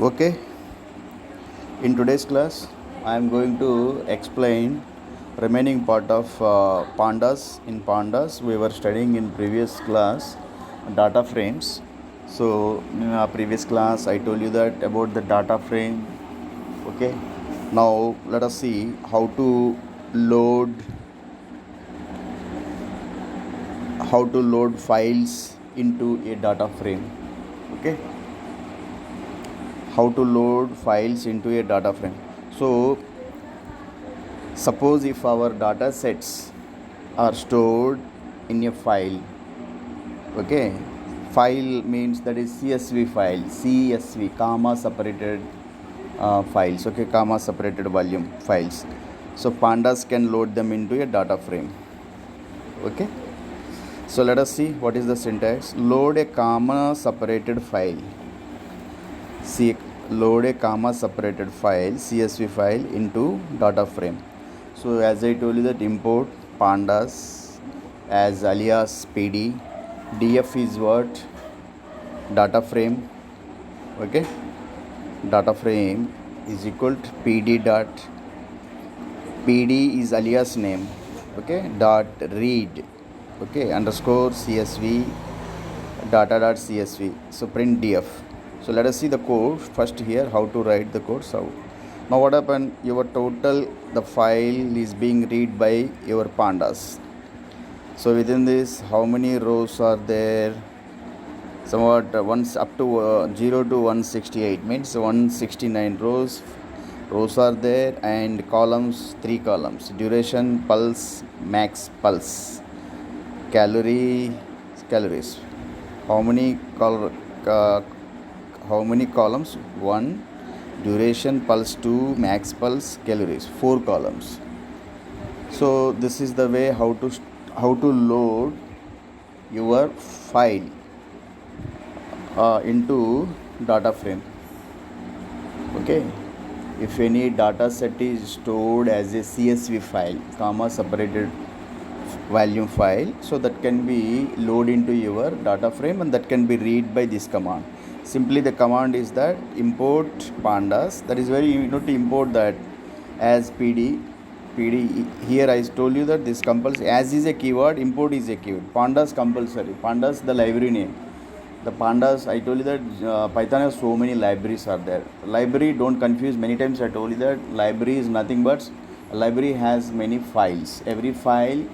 Okay, in today's class, I am going to explain remaining part of pandas. In pandas, we were studying in previous class data frames. So in our previous class, I told you that about the data frame. Okay, now let us see load how to load files into a data frame. Okay, how to load files into a data frame. So suppose if our data sets are stored in a file, okay, file means that is CSV file, CSV, comma separated files, okay, comma separated volume files. So pandas can load them into a data frame. Okay, so let us see what is the syntax. Load a comma separated file. See, load a comma separated file, CSV file, into data frame. So as I told you that import pandas as alias pd, df is what? Data frame. Okay, data frame is equal to pd is alias name, okay, dot read, okay, underscore csv data.csv. So print df. So let us see the code first here, how to write the code. So now what happened, your total, the file is being read by your pandas. So within this, how many rows are there? Somewhat once up to 0 to 168 means 169 rows are there, and columns, 3 columns: duration, pulse, max pulse, calories. How many how many columns? 1, duration, pulse 2, max pulse, calories, 4 columns. So this is the way how to load your file into data frame. Okay, if any data set is stored as a CSV file, comma separated volume file, so that can be loaded into your data frame, and that can be read by this command. Simply the command is that import pandas. That is very, you need to import that as pd. Here I told you that this compulsory, as is a keyword, import is a keyword. Pandas compulsory. Pandas the library name. The pandas, I told you that Python has so many libraries are there. Library, don't confuse. Many times I told you that library is nothing but a library has many files. Every file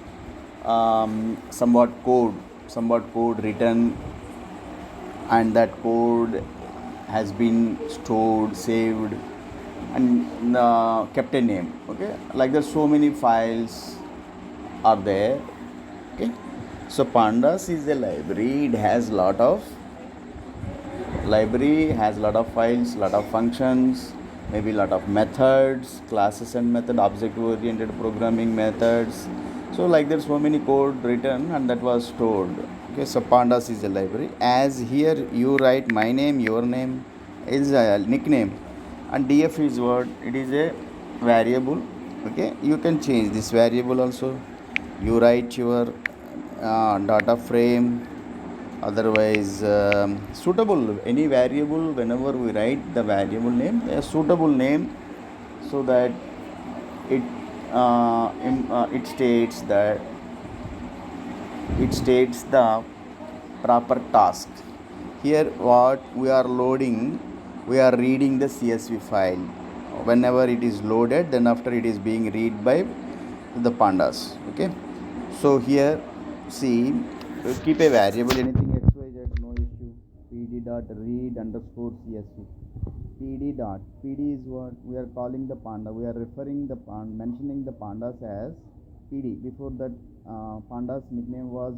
somewhat code written, and that code has been stored, saved, and kept a name. Okay, like there's so many files are there. Okay, so pandas is a library. It has lot of files, lot of functions, maybe lot of methods, classes and method, object oriented programming methods. So like there's so many code written, and that was stored. Okay, so pandas is a library. As here you write my name, your name is a nickname, and df is what? It is a variable. Okay, you can change this variable also. You write your data frame, otherwise suitable any variable. Whenever we write the variable name, a suitable name, so that it it states the proper task. Here what we are loading, we are reading the csv file. Whenever it is loaded, then after it is being read by the pandas. Okay, so here see, keep a variable anything xyz, no issue. Pd dot read underscore csv. Pd is what we are calling the panda. We are referring the mentioning the pandas as pd. Before that pandas nickname was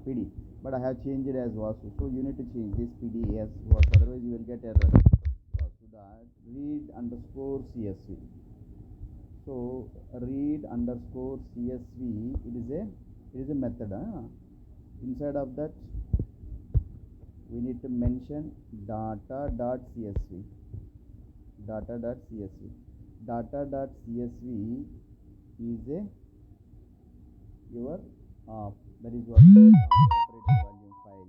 pd, but I have changed it as vasu. So you need to change this pd as vasu, otherwise you will get error. Vasu dot read underscore csv. So read underscore csv, it is a method. Inside of that we need to mention data.csv. Data.csv is a your that is what separated volume file.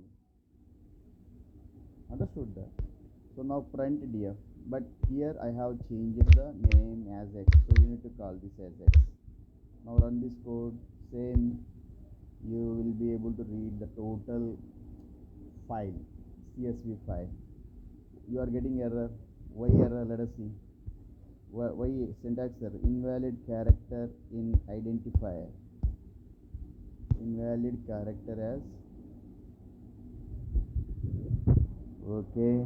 Understood that? So now print df. but here I have changed the name as X, so you need to call this as X. Now run this code, same, you will be able to read the total file, CSV file. You are getting error. Why error? Let us see. Why syntax error? Invalid character in identifier. Invalid character as, okay,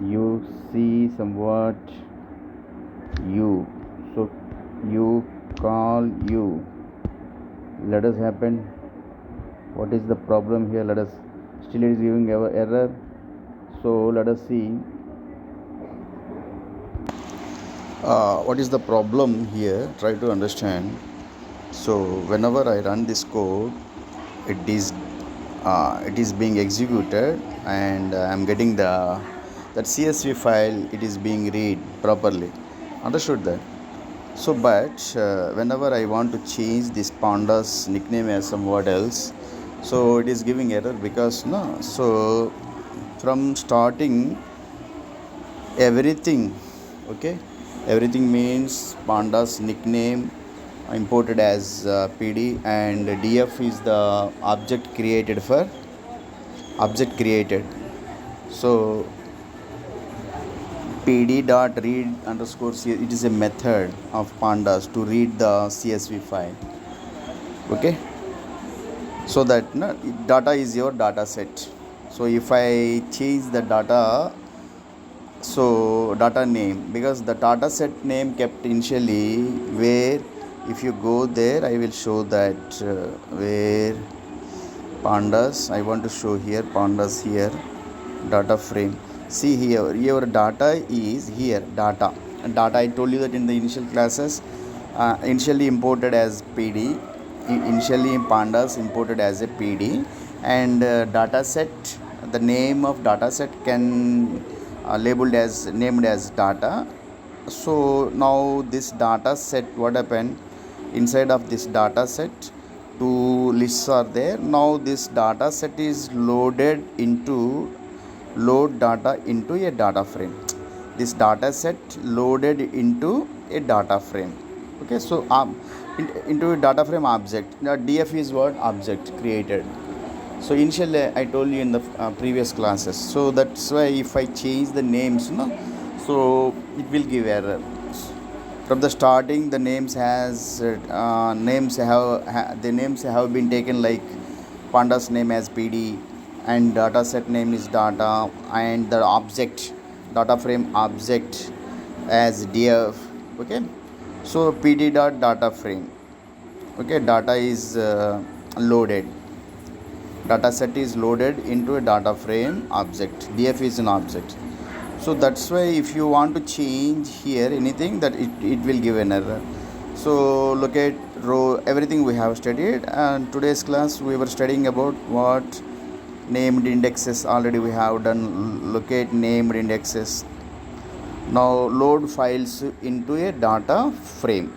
you see somewhat you, so you call you. Let us happen. What is the problem here? Let us, still it is giving error. So let us see what is the problem here. Try to understand. So whenever I run this code, it is being executed, and I'm getting that CSV file. It is being read properly. Understood that? So, but whenever I want to change this pandas nickname as somewhat else, so it is giving error because no. So from starting everything, okay, everything means pandas nickname imported as PD, and df is the object created for object created. So pd dot read underscore it is a method of pandas to read the CSV file, okay, so that no, data is your data set. So if I change the data, so data name, because the data set name kept initially, where if you go there I will show that where pandas, I want to show here pandas here, data frame. See here, your data is here, data. Data, I told you that in the initial classes, initially imported as PD, initially in pandas imported as a PD, and data set, the name of data set can labeled as, named as data. So now this data set, what happened, inside of this data set, two lists are there. Now this data set is loaded into, load data into a data frame. This data set loaded into a data frame, okay. So into a data frame object. Now df is what? Object created. So initially I told you in the previous classes, so that's why if I change the names, no, so it will give error. From the starting the names has the names have been taken, like pandas name as PD, and data set name is data, and the object, data frame object as df, okay. So pd dot data frame, okay, data is loaded, data set is loaded into a data frame object, df is an object. So that's why if you want to change here anything, that it will give an error. So look at row, everything we have studied, and today's class we were studying about what? Named indexes. Already we have done. Locate named indexes. Now load files into a data frame.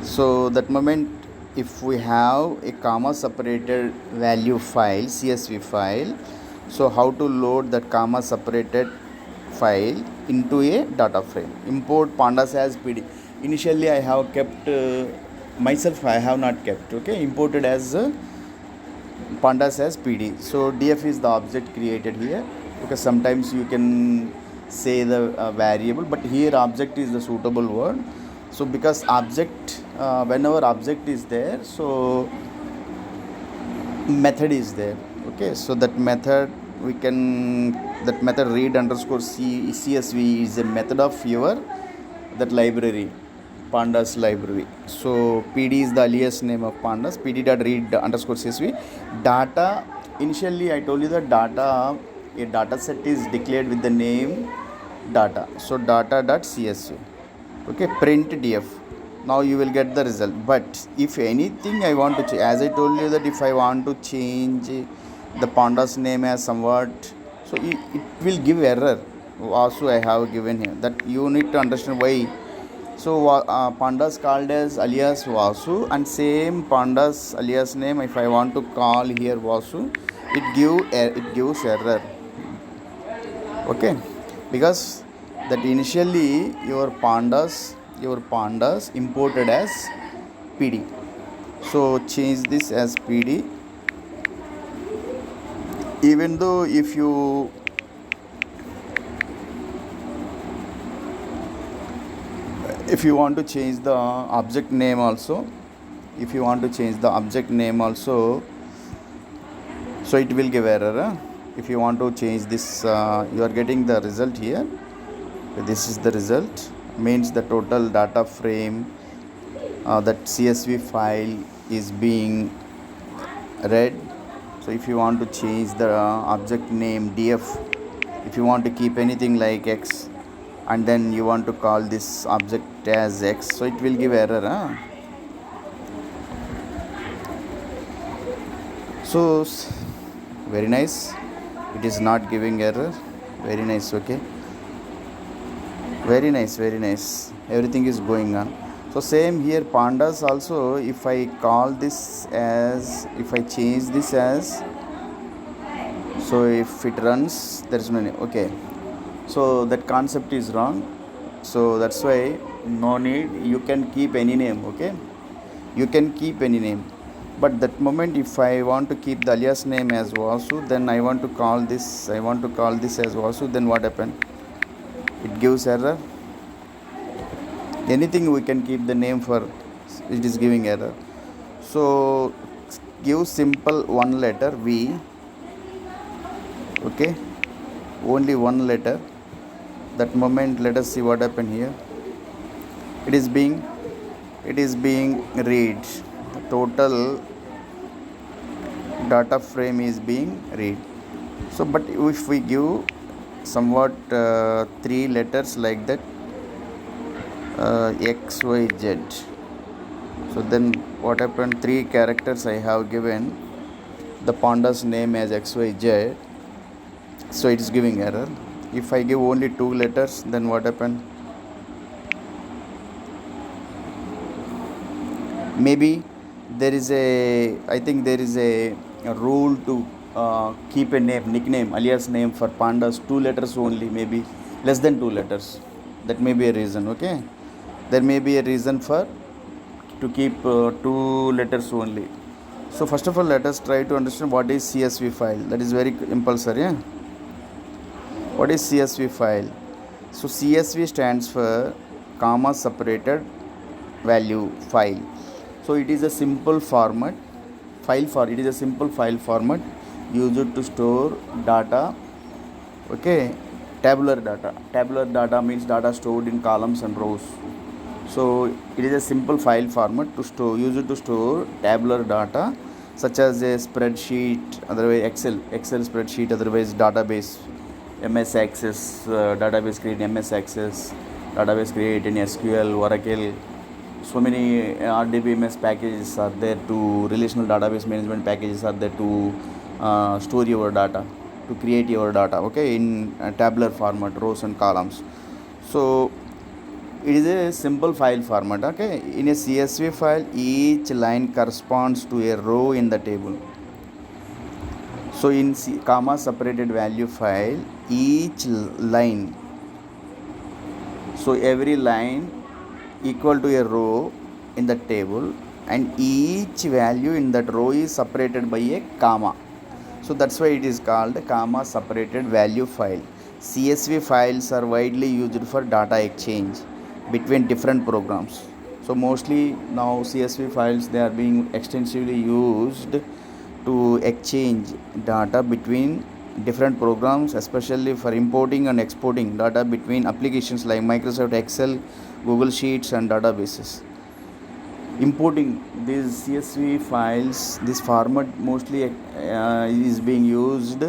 So that moment, if we have a comma separated value file, CSV file, so how to load that comma separated file into a data frame? Import pandas as PD. Initially I have kept myself, I have not kept, okay, imported as pandas as PD. So df is the object created here, because sometimes you can say the variable, but here object is the suitable word. So because object, whenever object is there, so method is there, okay. So that method we can, that method read underscore CSV is a method of your that library, pandas library. So PD is the alias name of pandas, PD dot read underscore CSV. Data, initially I told you that data, a data set is declared with the name data. So data dot CSV, okay, print df. Now you will get the result. But if anything I want to change, as I told you that if I want to change the pandas name as somewhat, so it will give error. Also I have given here that you need to understand why. So pandas called as alias Vasu, and same pandas alias name if I want to call here Vasu, it gives error, okay, because that initially your pandas imported as pd. So change this as pd. Even though if you want to change the object name also, so it will give error, if you want to change this. You are getting the result here. This is the result, means the total data frame, that csv file is being read. So if you want to change the object name df, if you want to keep anything like x, and then you want to call this object as x, so it will give error, so very nice, it is not giving error. Very nice. Okay, very nice, everything is going on. So same here, pandas also, if I call this as, if I change this as, so if it runs, there is no name. Okay, so that concept is wrong, so that's why no need, you can keep any name. Okay, you can keep any name, but that moment if I want to keep the alias name as vasu, then I want to call this as vasu, then what happened? It gives error. Anything we can keep the name for, it is giving error. So give simple one letter v. Okay, only one letter. That moment, let us see what happened here. It is being read. The total data frame is being read. So but if we give somewhat 3 letters like that, x y z, so then what happened? 3 characters I have given the pandas name as x y z, so it is giving error. If I give only 2 letters, then what happened? Maybe there is a rule to keep a name, nickname, alias name for pandas 2 letters only, maybe less than 2 letters. That may be a reason. Okay, there may be a reason for to keep 2 letters only. So first of all, let us try to understand what is csv file. That is very compulsory. What is csv file? So csv stands for comma separated value file. So it is a simple format it is a simple file format used to store data. Okay, tabular data means data stored in columns and rows. So it is a simple file format used to store tabular data, such as a spreadsheet, otherwise excel spreadsheet, otherwise database, ms access, database create in ms access, database create in sql, oracle. So many rdbms packages are there, to relational database management packages are there to store your data, to create your data. Okay, in tabular format, rows and columns. So it is a simple file format. Okay, in a csv file, each line corresponds to a row in the table. So in comma separated value file, each line, so every line equal to a row in the table, and each value in that row is separated by a comma. So that's why it is called comma separated value file. csv files are widely used for data exchange between different programs. So mostly now csv files, they are being extensively used to exchange data between different programs, especially for importing and exporting data between applications like Microsoft Excel, Google Sheets and databases. Importing these csv files, this format mostly is being used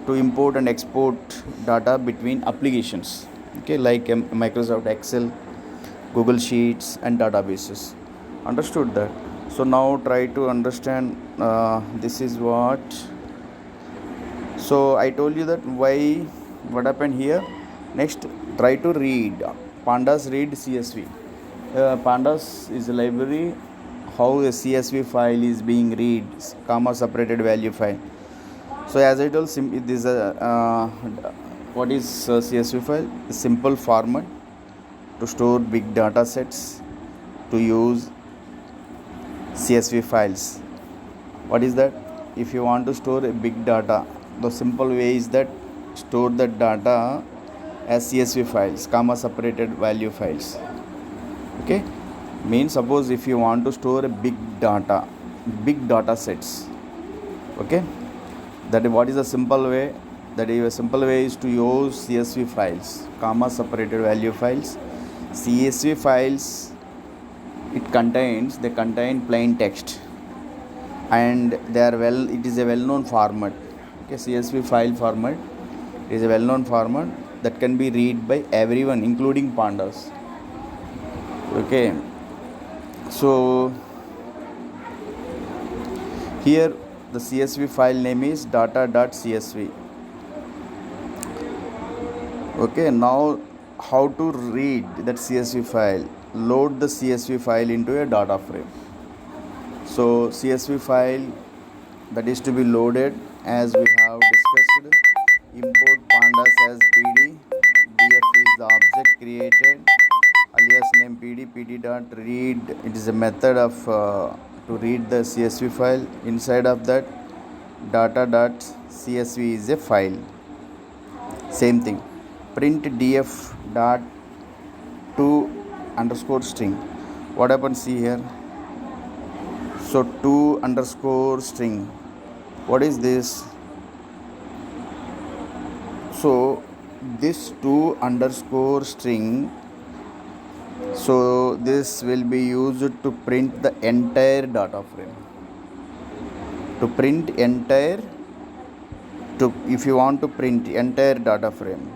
to import and export data between applications. Okay, like Microsoft Excel, Google Sheets and databases. Understood that? So now try to understand this is what. So I told you that what happened here. Next, try to read pandas read csv. Pandas is a library, how a csv file is being read, comma separated value file. So as I told, this What is CSV file? A simple format to store big data sets, to use CSV files. What is that? If you want to store a big data, the simple way is that store that data as CSV files, comma separated value files. Okay, means suppose if you want to store a big data sets. Okay, that is what is a simple way. That is a simple way is to use CSV files, comma separated value files. CSV files, they contain plain text, and it is a well-known format. Okay, CSV file format is a well-known format that can be read by everyone, including pandas. Okay, so here the CSV file name is data.csv. Okay, now how to read that CSV file? Load the CSV file into a data frame. So CSV file that is to be loaded, as we have discussed, import pandas as pd. Df is the object created, alias name pd dot read. It is a method of to read the CSV file. Inside of that, data.csv is a file. Same thing. Print df dot to underscore string. What happens? See here. So to underscore string. What is this? So this to underscore string. So this will be used to print the entire data frame. To print entire. If you want to print entire data frame,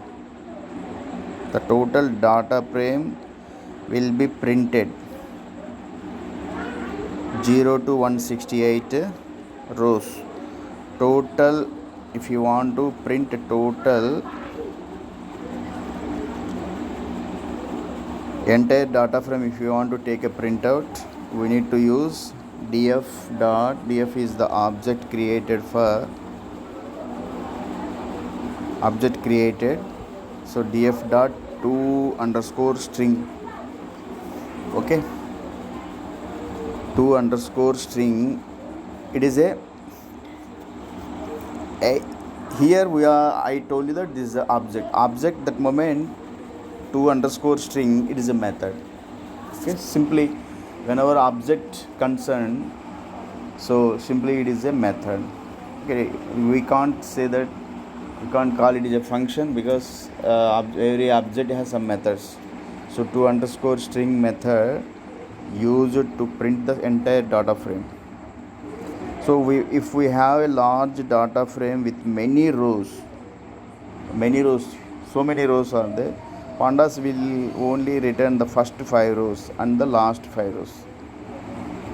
the total data frame will be printed 0 to 168 rows. Total, if you want to print total entire data frame, if you want to take a printout, we need to use df is the object created. So df dot to underscore string. Okay, to underscore string. It is a here we are. I told you that this is the object that moment. To underscore string, it is a method. Okay, simply whenever object concerned, so simply it is a method. Okay, we can't say that, we can't call it as a function, because every object has some methods. So to underscore string method used to print the entire data frame. So if we have a large data frame with many rows, so many rows are there, pandas will only return the first 5 rows and the last 5 rows.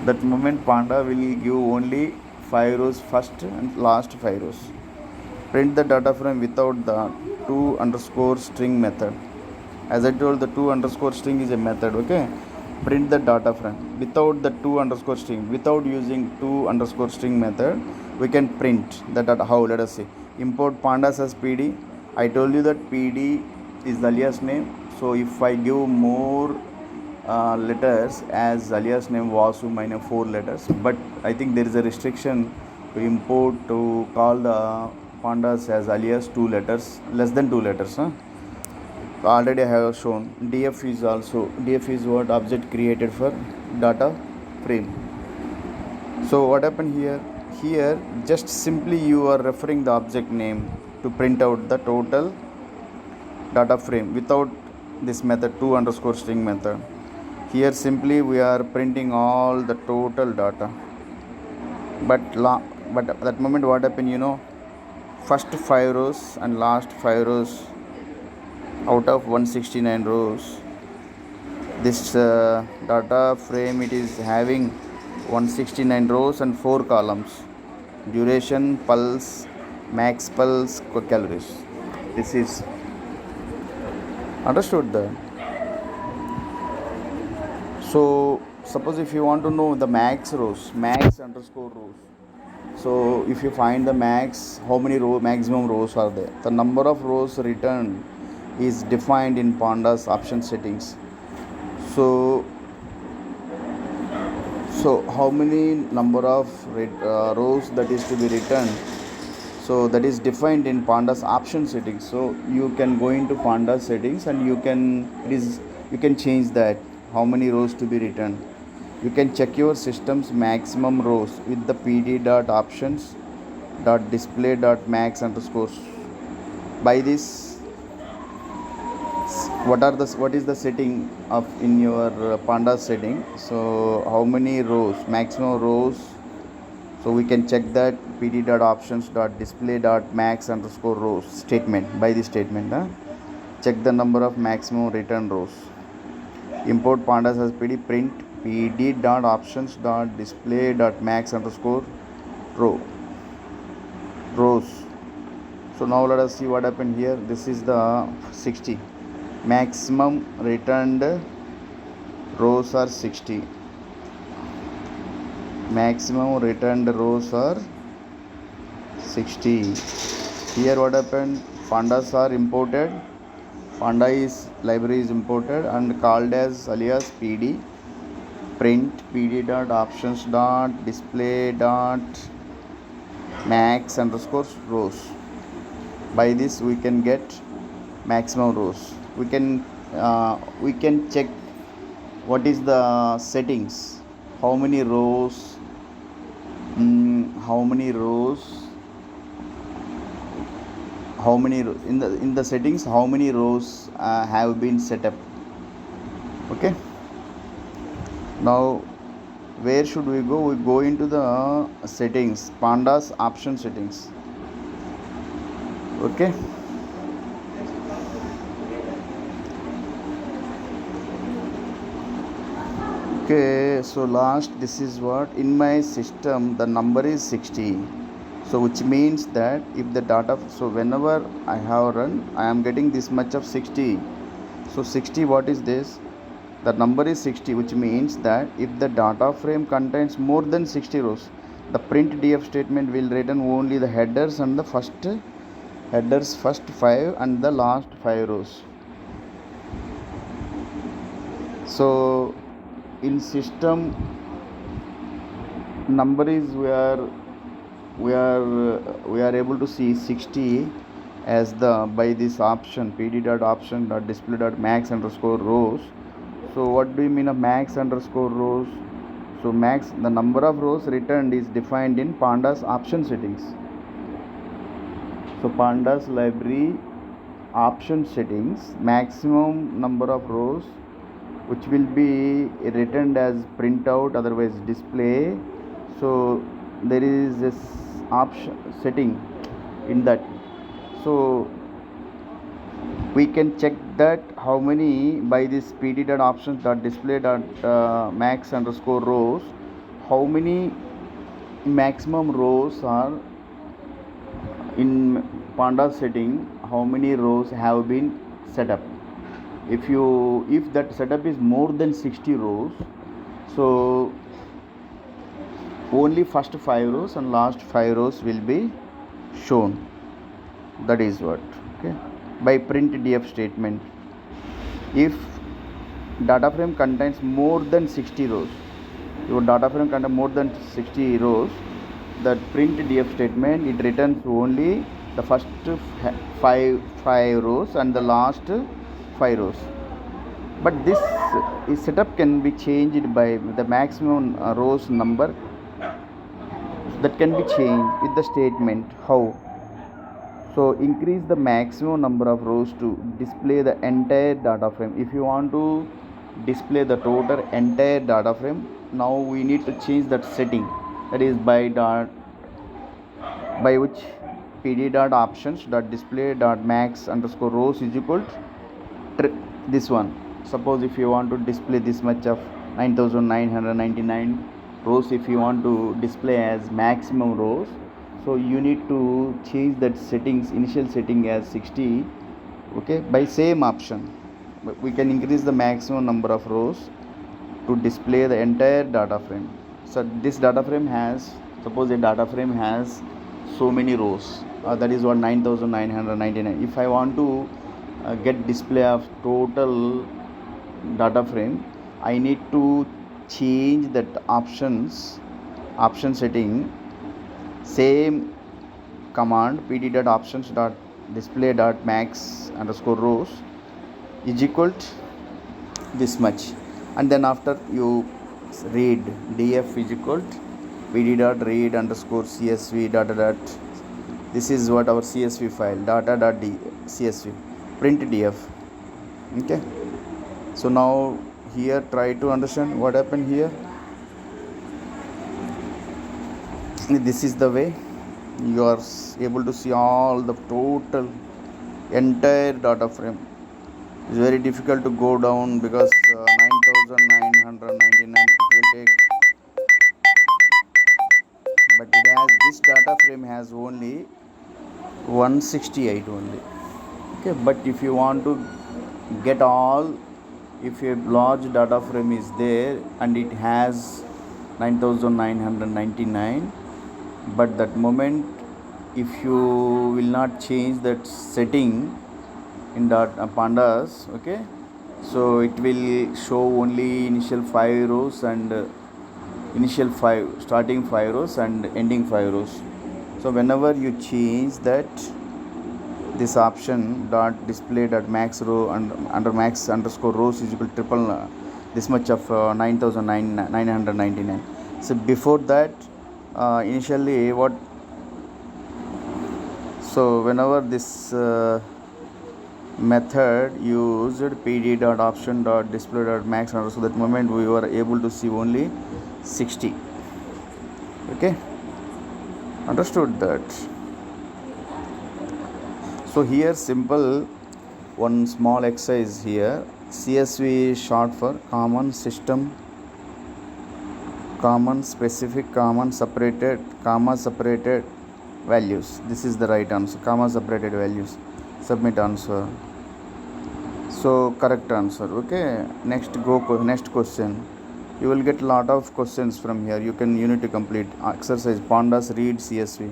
That moment panda will give only 5 rows first and last 5 rows. Print the data frame without the to underscore string method. As I told, the to underscore string is a method. Okay, print the data frame without the to underscore string. Without using to underscore string method, we can print the data. How? Let us see. Import pandas as pd. I told you that pd is the alias name. So if I give more letters as alias name Vasu minus 4 letters, but I think there is a restriction to import to call the pandas as alias 2 letters, less than 2 letters. Already I have shown. Df is what? Object created for data frame. So what happened here just simply you are referring the object name to print out the total data frame without this method to underscore string method. Here simply we are printing all the total data, but at that moment what happened, first 5 rows and last 5 rows out of 169 rows, this data frame, it is having 169 rows and 4 columns: duration, pulse, max pulse, calories. This is understood there. So suppose if you want to know the max underscore rows, So if you find the max, how many maximum rows are there? The number of rows returned is defined in Pandas option settings. So how many number of rows that is to be returned? So that is defined in Pandas option settings. So you can go into Pandas settings and you can change that how many rows to be returned. You can check your system's maximum rows with the pd.options.display.max underscores. By this, what is the setting of in your Pandas setting? So how many rows, maximum rows? So we can check that pd.options.display.max underscore rows statement. By this statement, check the number of maximum return rows. Import Pandas as pd print pd.options.display.max underscore rows. So now let us see what happened here. This is the 60. Maximum returned rows are 60. Maximum returned rows are 60. Here what happened? Pandas are imported. Panda library is imported and called as alias pd print pd.options.display.max underscore rows. By this we can get maximum rows. We can check what is the settings, how many rows in the settings, how many rows have been set up. Okay, now where should we go? We go into the settings, Pandas option settings. Okay, so this is what in my system the number is 60. So which means that if the data, so whenever I have run, I am getting this much of 60. So 60, what is this? The number is 60, which means that if the data frame contains more than 60 rows, the print df statement will return only the headers and the first 5 and the last 5 rows. So in system number is we are able to see 60 as the by this option pd.option.display.max underscore rows. So what do you mean of max underscore rows? So max, the number of rows returned is defined in Pandas option settings. So Pandas library option settings, maximum number of rows which will be returned as printout, otherwise display. So there is this option setting in that. So we can check that how many by this pd.options.display.max underscore rows, how many maximum rows are in Pandas setting, how many rows have been set up. If that setup is more than 60 rows, so only first 5 rows and last 5 rows will be shown. That is what. Okay, by print df statement, if data frame contains more than 60 rows, your data frame contains more than 60 rows, that print df statement, it returns only the first 5 rows and the last 5 rows. But this setup can be changed by the maximum rows number, that can be changed with the statement. How? So increase the maximum number of rows to display the entire data frame. If you want to display the total entire data frame, now we need to change that setting, that is by which pd.options.display.max underscore rows is equal to this one. Suppose if you want to display this much of 9999 rows, if you want to display as maximum rows, so you need to change that settings, initial setting as 60. Okay, by same option we can increase the maximum number of rows to display the entire data frame. So this data frame has Suppose a data frame has so many rows, that is what 9999. If I want to get display of total data frame, I need to change that option setting. Same command pd dot options dot display dot max underscore rows is equal to this much, and then after you read df is equal to pd dot read underscore csv dot dot. This is what our csv file data dot csv print df. Okay, so now here try to understand what happened here. This is the way you are able to see all the total entire data frame. It's very difficult to go down because 9999 it will take, but it has, this data frame has only 168 only. Okay, but if you want to get all, if a large data frame is there and it has 9999, but that moment if you will not change that setting in pandas, okay, so it will show only initial 5 rows and starting 5 rows and ending 5 rows. So whenever you change that, this option dot display dot max row and under max underscore rows is equal to triple this much of 9999. So before that, initially what, so whenever this method used pd dot option dot display dot max underscore, so that moment we were able to see only 60. Okay, understood that? So here simple one small exercise here. CSV is short for common system, common specific, common separated, comma separated values. This is the right answer, comma separated values. Submit answer. So correct answer. Okay, next question. You will get a lot of questions from here. You need to complete exercise. Pandas read CSV.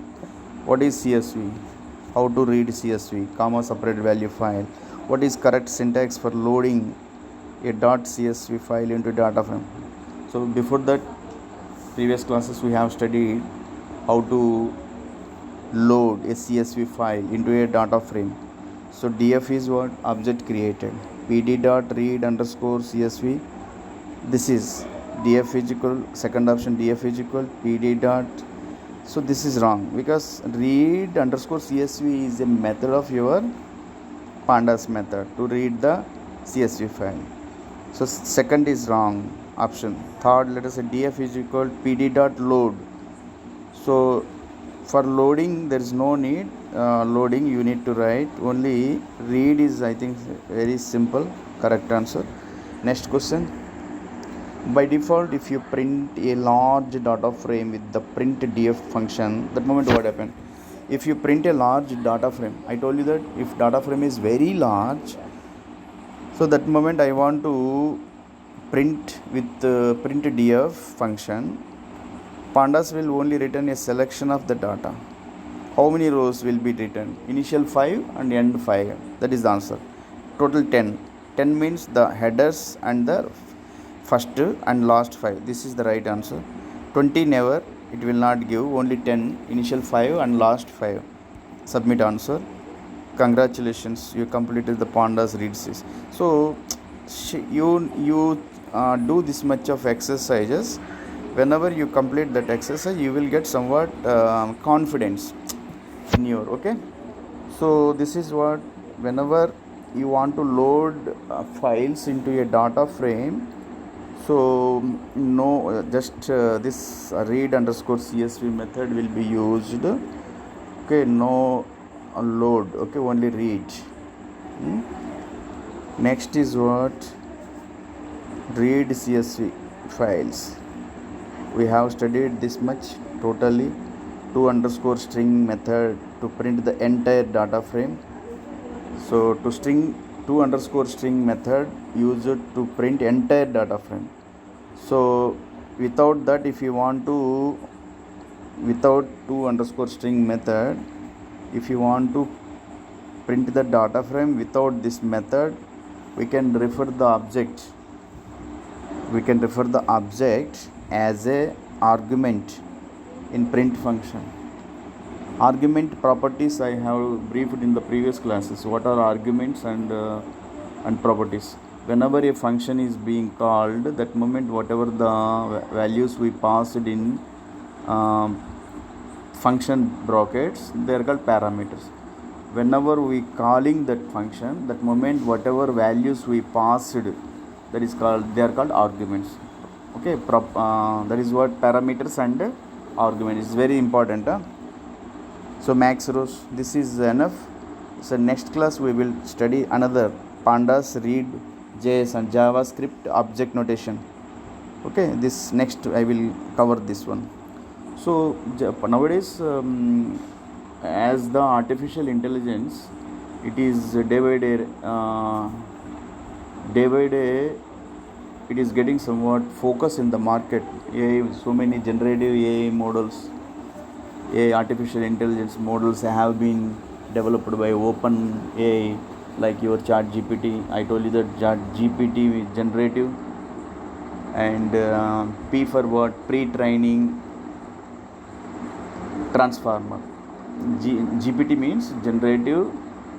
What is CSV? How to read CSV? Comma separate value file. What is correct syntax for loading a .csv file into data frame? So before that, previous classes we have studied how to load a CSV file into a data frame. So df is what? Object created. pd dot read underscore csv. This is df is equal, second option df is equal pd dot. So this is wrong because read underscore csv is a method of your pandas method to read the csv file. So second is wrong option. Third, let us say df is equal pd dot load. So for loading there is no need loading, you need to write only read is, I think, very simple. Correct answer. Next question. By default, if you print a large data frame with the print df function, that moment what happened? If you print a large data frame, I told you that if data frame is very large, so that moment I want to print with the print df function, pandas will only return a selection of the data. How many rows will be written? Initial 5 and end 5. That is the answer. Total 10. 10 means the headers and the first and last 5. This is the right answer. 20 never, it will not give, only 10, initial 5 and last 5. Submit answer. Congratulations, you completed the pandas read sys. So you do this much of exercises. Whenever you complete that exercise, you will get somewhat confidence in your, okay. So this is what, whenever you want to load files into a data frame, so no, just this read underscore csv method will be used. Okay, no load, okay, only read. Next is what? Read csv files. We have studied this much totally. To underscore string method to print the entire data frame. So to underscore string method used to print entire data frame. So without that, if you want to without to underscore string method, if you want to print the data frame without this method, we can refer the object as a argument in print function. Argument properties I have briefed in the previous classes. What are arguments and properties? Whenever a function is being called, that moment whatever the values we passed in function brackets, they are called parameters. Whenever we calling that function, that moment whatever values we passed, they are called arguments. Okay, that is what parameters and argument is very important. So max rows, this is enough. So next class we will study another pandas, read, JS and JavaScript object notation. Okay, this next I will cover this one. So nowadays, as the artificial intelligence, it is day by day, it is getting somewhat focus in the market. AI, so many generative AI models, AI artificial intelligence models have been developed by Open AI, like your Chat GPT. I told you that Chat GPT is generative, and P for what? Pre-training transformer. GPT means generative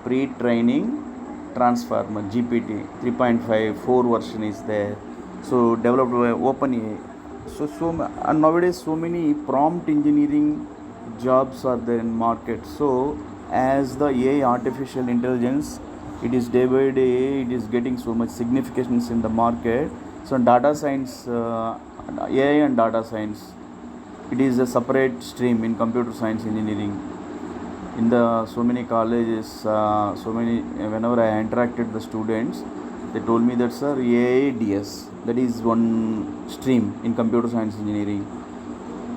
pre-training transformer. GPT 3.5 4 version is there. So developed by OpenAI. And nowadays so many prompt engineering jobs are there in market. So as the AI artificial intelligence, it is day by day it is getting so much significance in the market. So data science, AI and data science, it is a separate stream in computer science engineering. In the so many colleges, whenever I interacted the students, they told me that sir, AIDS, that is one stream in computer science engineering.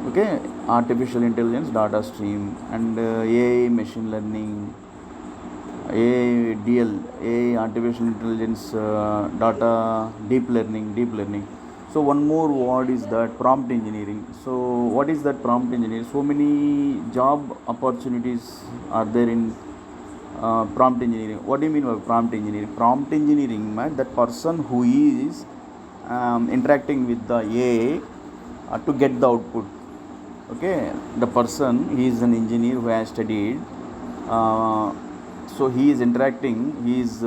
Okay, artificial intelligence data stream, and AI machine learning, AI artificial intelligence data deep learning. So one more word is that prompt engineering. So what is that prompt engineering? So many job opportunities are there in prompt engineering. What do you mean by prompt engineering? Prompt engineering means that person who is interacting with the AI to get the output. Okay, the person, he is an engineer who has studied. So he is interacting with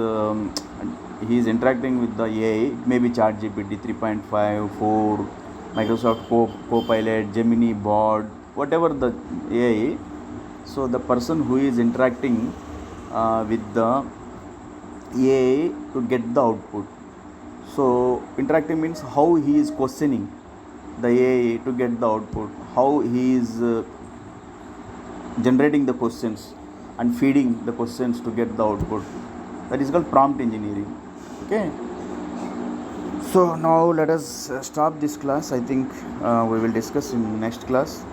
the AI. It may be ChatGPT 3.5, 4, Microsoft Copilot, Gemini bot, whatever the AI. So the person who is interacting with the AI to get the output. So interacting means how he is questioning the AI to get the output, how he is generating the questions and feeding the questions to get the output. That is called prompt engineering. Okay, so now let us stop this class. I think we will discuss in next class.